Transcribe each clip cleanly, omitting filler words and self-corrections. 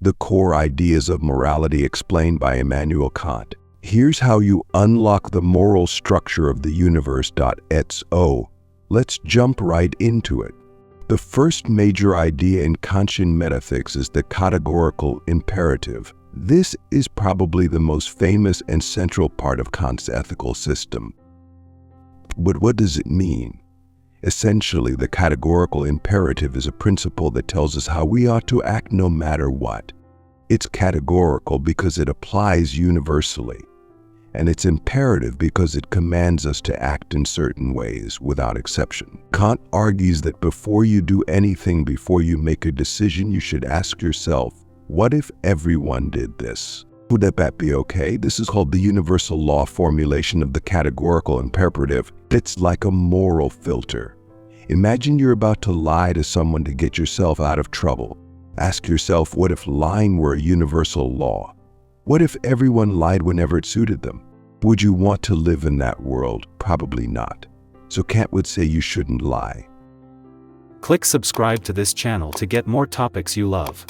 The core ideas of morality explained by Immanuel Kant. Here's how you unlock the moral structure of the universe. Let's jump right into it. The first major idea in Kantian Metaethics is the categorical imperative. This is probably the most famous and central part of Kant's ethical system. But what does it mean? Essentially, the categorical imperative is a principle that tells us how we ought to act no matter what. It's categorical because it applies universally, and it's imperative because it commands us to act in certain ways without exception. Kant argues that before you do anything, before you make a decision, you should ask yourself, what if everyone did this? Would that be okay? This is called the universal law formulation of the categorical imperative. It's like a moral filter. Imagine you're about to lie to someone to get yourself out of trouble. Ask yourself, what if lying were a universal law? What if everyone lied whenever it suited them? Would you want to live in that world? Probably not. So Kant would say you shouldn't lie. Click subscribe to this channel to get more topics you love.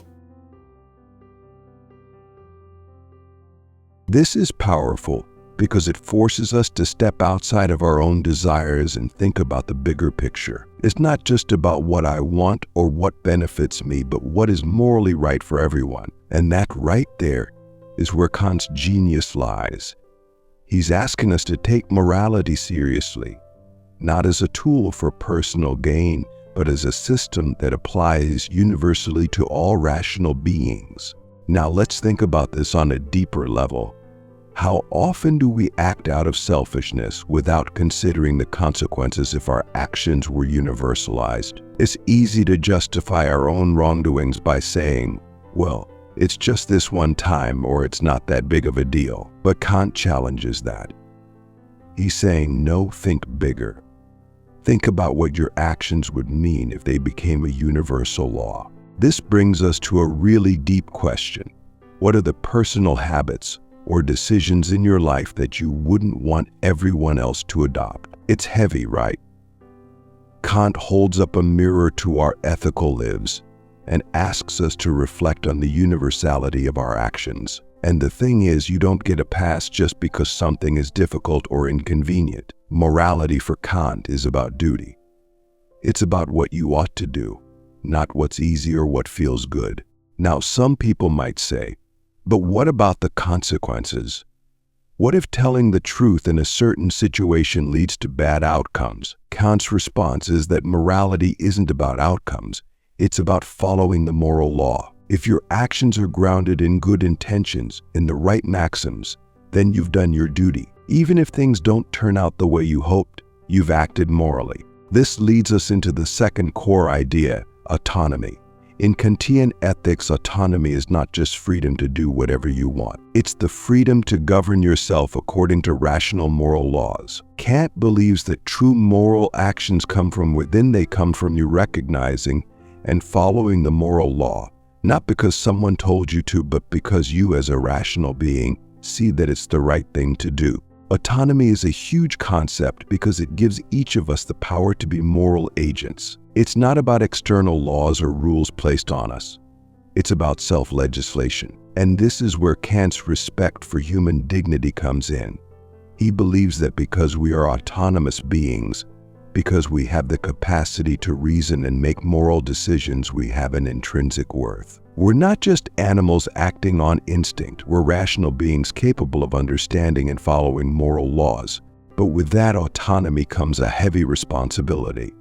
This is powerful because it forces us to step outside of our own desires and think about the bigger picture. It's not just about what I want or what benefits me, but what is morally right for everyone. And that right there is where Kant's genius lies. He's asking us to take morality seriously, not as a tool for personal gain, but as a system that applies universally to all rational beings. Now let's think about this on a deeper level. How often do we act out of selfishness without considering the consequences if our actions were universalized? It's easy to justify our own wrongdoings by saying, well, it's just this one time, or it's not that big of a deal. But Kant challenges that. He's saying, no, think bigger. Think about what your actions would mean if they became a universal law. This brings us to a really deep question. What are the personal habits or decisions in your life that you wouldn't want everyone else to adopt? It's heavy, right? Kant holds up a mirror to our ethical lives and asks us to reflect on the universality of our actions. And the thing is, you don't get a pass just because something is difficult or inconvenient. Morality for Kant is about duty. It's about what you ought to do, not what's easy or what feels good. Now, some people might say, but what about the consequences? What if telling the truth in a certain situation leads to bad outcomes? Kant's response is that morality isn't about outcomes. It's about following the moral law. If your actions are grounded in good intentions, in the right maxims, then you've done your duty. Even if things don't turn out the way you hoped, you've acted morally. This leads us into the second core idea, autonomy. In Kantian ethics, autonomy is not just freedom to do whatever you want. It's the freedom to govern yourself according to rational moral laws. Kant believes that true moral actions come from within. They come from you recognizing and following the moral law, not because someone told you to, but because you as a rational being see that it's the right thing to do. Autonomy is a huge concept because it gives each of us the power to be moral agents. It's not about external laws or rules placed on us. It's about self-legislation. And this is where Kant's respect for human dignity comes in. He believes that because we are autonomous beings, because we have the capacity to reason and make moral decisions, we have an intrinsic worth. We're not just animals acting on instinct. We're rational beings capable of understanding and following moral laws. But with that autonomy comes a heavy responsibility.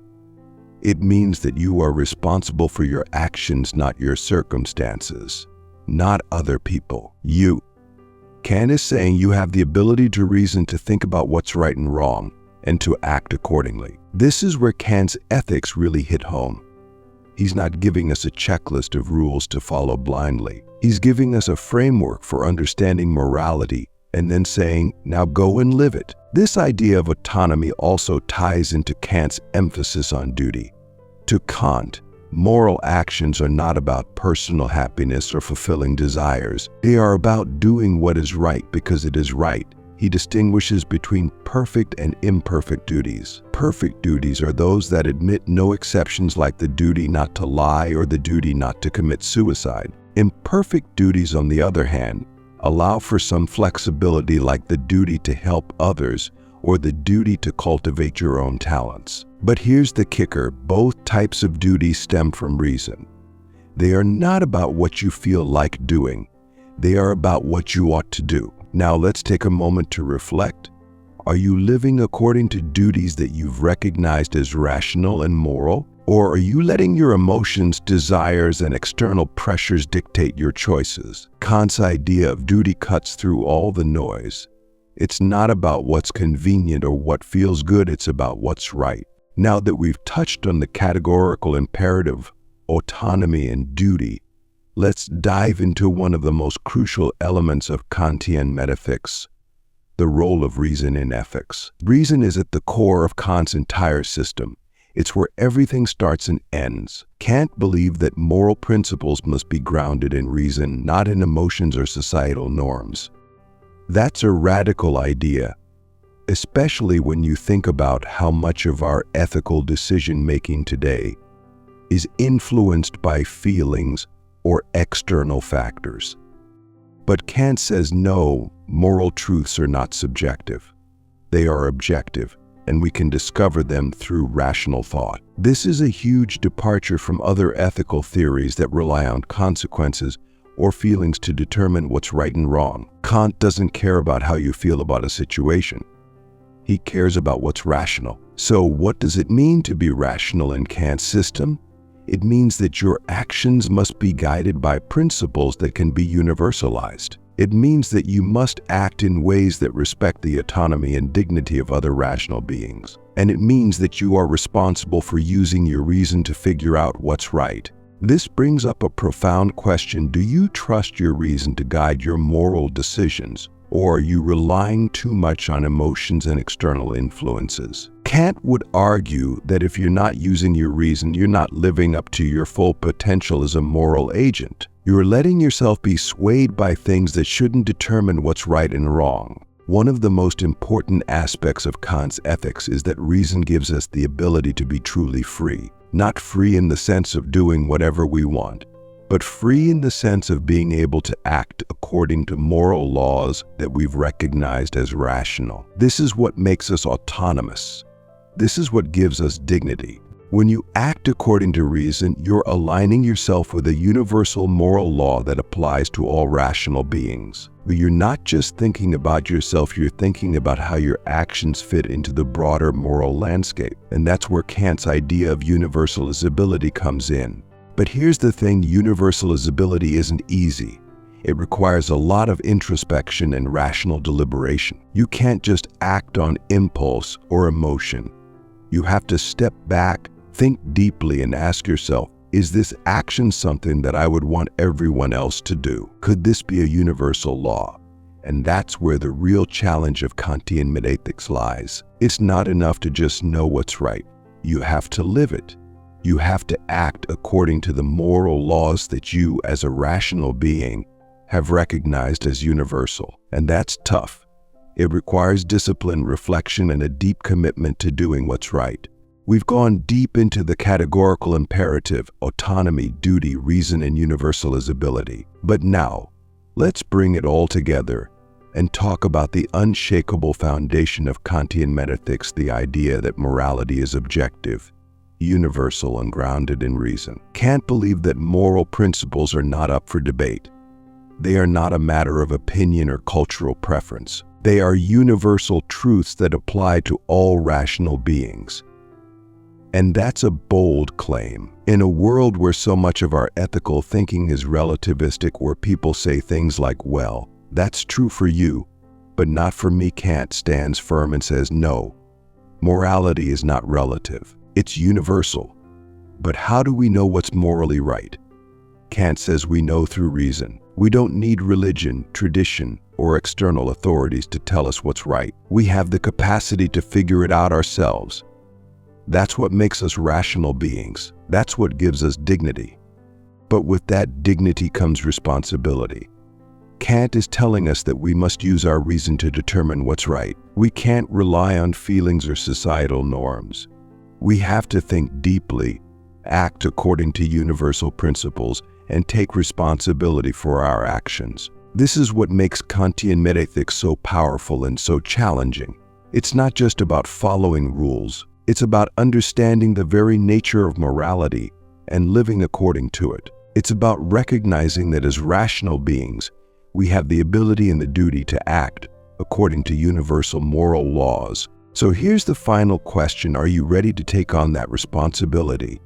It means that you are responsible for your actions, not your circumstances, not other people. You. Kant is saying you have the ability to reason, to think about what's right and wrong, and to act accordingly. This is where Kant's ethics really hit home. He's not giving us a checklist of rules to follow blindly. He's giving us a framework for understanding morality and then saying, now go and live it. This idea of autonomy also ties into Kant's emphasis on duty. To Kant, moral actions are not about personal happiness or fulfilling desires. They are about doing what is right because it is right. He distinguishes between perfect and imperfect duties. Perfect duties are those that admit no exceptions, like the duty not to lie or the duty not to commit suicide. Imperfect duties, on the other hand, allow for some flexibility, like the duty to help others or the duty to cultivate your own talents. But here's the kicker: both types of duty stem from reason. They are not about what you feel like doing. They are about what you ought to do. Now let's take a moment to reflect. Are you living according to duties that you've recognized as rational and moral? Or are you letting your emotions, desires, and external pressures dictate your choices? Kant's idea of duty cuts through all the noise. It's not about what's convenient or what feels good, it's about what's right. Now that we've touched on the categorical imperative, autonomy, and duty, let's dive into one of the most crucial elements of Kantian Metaethics: the role of reason in ethics. Reason is at the core of Kant's entire system. It's where everything starts and ends. Kant believed that moral principles must be grounded in reason, not in emotions or societal norms. That's a radical idea, especially when you think about how much of our ethical decision-making today is influenced by feelings or external factors. But Kant says no, moral truths are not subjective. They are objective, and we can discover them through rational thought. This is a huge departure from other ethical theories that rely on consequences or feelings to determine what's right and wrong. Kant doesn't care about how you feel about a situation. He cares about what's rational. So what does it mean to be rational in Kant's system? It means that your actions must be guided by principles that can be universalized. It means that you must act in ways that respect the autonomy and dignity of other rational beings. And it means that you are responsible for using your reason to figure out what's right. This brings up a profound question: do you trust your reason to guide your moral decisions, or are you relying too much on emotions and external influences? Kant would argue that if you're not using your reason, you're not living up to your full potential as a moral agent. You're letting yourself be swayed by things that shouldn't determine what's right and wrong. One of the most important aspects of Kant's ethics is that reason gives us the ability to be truly free. Not free in the sense of doing whatever we want, but free in the sense of being able to act according to moral laws that we've recognized as rational. This is what makes us autonomous. This is what gives us dignity. When you act according to reason, you're aligning yourself with a universal moral law that applies to all rational beings. But you're not just thinking about yourself, you're thinking about how your actions fit into the broader moral landscape. And that's where Kant's idea of universalizability comes in. But here's the thing: universalizability isn't easy. It requires a lot of introspection and rational deliberation. You can't just act on impulse or emotion. You have to step back, think deeply, and ask yourself, is this action something that I would want everyone else to do? Could this be a universal law? And that's where the real challenge of Kantian Metaethics lies. It's not enough to just know what's right. You have to live it. You have to act according to the moral laws that you, as a rational being, have recognized as universal. And that's tough. It requires discipline, reflection, and a deep commitment to doing what's right. We've gone deep into the categorical imperative, autonomy, duty, reason, and universalizability. But now, let's bring it all together and talk about the unshakable foundation of Kantian Metaethics, the idea that morality is objective, universal, and grounded in reason. Kant believed that moral principles are not up for debate. They are not a matter of opinion or cultural preference. They are universal truths that apply to all rational beings. And that's a bold claim. In a world where so much of our ethical thinking is relativistic, where people say things like, well, that's true for you, but not for me, Kant stands firm and says, no, morality is not relative. It's universal. But how do we know what's morally right? Kant says we know through reason. We don't need religion, tradition, or external authorities to tell us what's right. We have the capacity to figure it out ourselves. That's what makes us rational beings. That's what gives us dignity. But with that dignity comes responsibility. Kant is telling us that we must use our reason to determine what's right. We can't rely on feelings or societal norms. We have to think deeply, act according to universal principles, and take responsibility for our actions. This is what makes Kantian Metaethics so powerful and so challenging. It's not just about following rules, it's about understanding the very nature of morality and living according to it. It's about recognizing that as rational beings, we have the ability and the duty to act according to universal moral laws. So here's the final question: are you ready to take on that responsibility?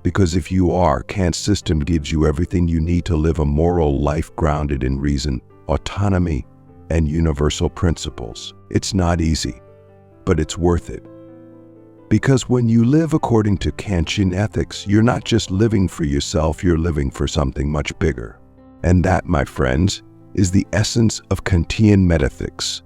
Because if you are, Kant's system gives you everything you need to live a moral life grounded in reason, autonomy, and universal principles. It's not easy, but it's worth it. Because when you live according to Kantian ethics, you're not just living for yourself, you're living for something much bigger. And that, my friends, is the essence of Kantian Metaethics.